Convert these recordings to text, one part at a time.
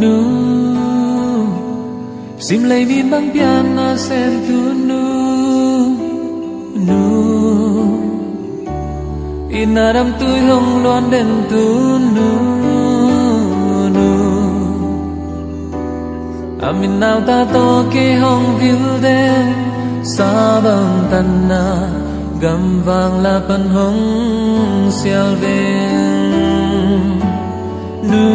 nu sim lấy min băng pian na sen tu nu inaram tui hong loan den tu nu amin nào ta to ke hong vil de sa bang tan na gam vang la pan hong sial ven nu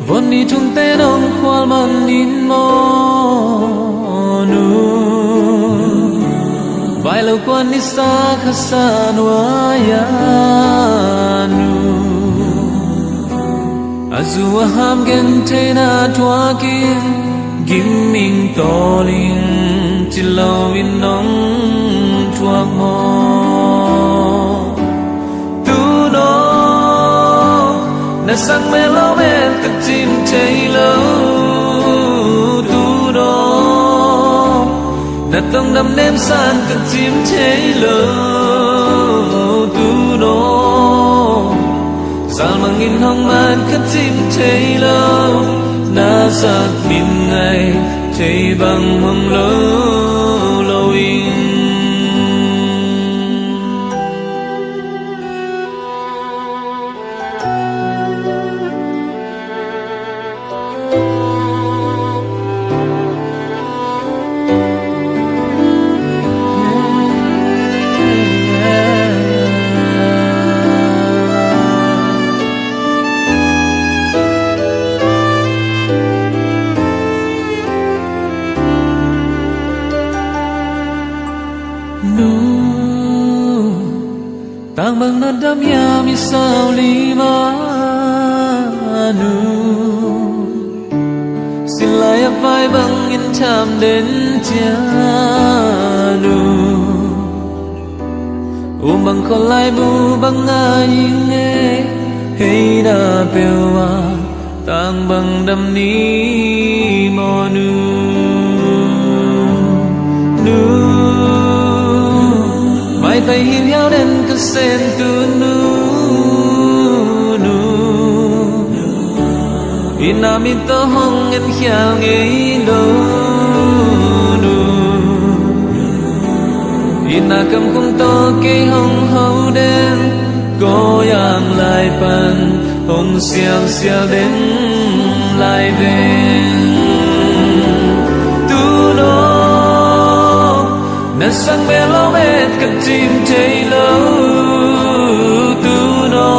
vốn đi chung te đông khoal man in mo nu vài lâu quan đi xa khá xa noaya nu azua ham gen te na tua kia gim mình to linh chỉ lâu in nông tua mò tu nó na sang mê lâu mê tất chim cháy lâu tu nó na tông đâm đêm san tất chim cháy lâu tu nó sao mà nghìn hong man tất chim cháy lâu na sắc min ngày cháy bằng hồng lâu lâu in tang bang na dam ya mi sao lima nu xin lại vai bang in chạm đến cha nu bang khol lai bu bang ai nghe hey da pewa tang bang dam ni mo nu mai tay hin yao đến cái sen tu nu inami to hong en khiao ngei lo nu ina cầm khung to ke hong hậu đến có yang lại pan hong xiao xiao đến lại về tu nó na sang mê lo mê cất chim cháy lâu tu nó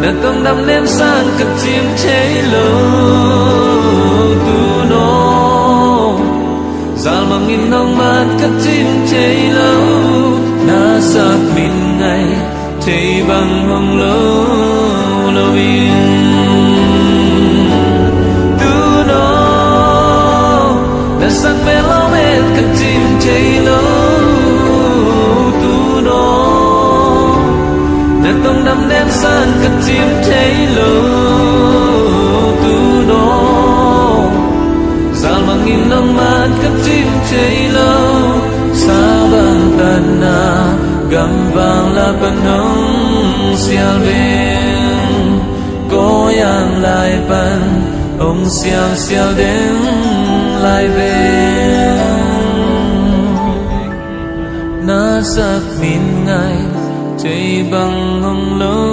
na tông đâm đêm sang cất chim cháy lâu tu nó dal mang in nong mát cất chim cháy lâu na sắc min ngày cháy bằng hồng lâu lâu in tu nó na sang mê lo mê cất chim cháy lâu tu nó na tông đâm đêm san cất chim cháy lâu tu nó dal mang in nong mát cất chim cháy lâu sa bang tan na gam vang la pan hong sial ven có yang lại pan hong sial sial đến lại về na sắc min ngày cháy bằng hồng lâu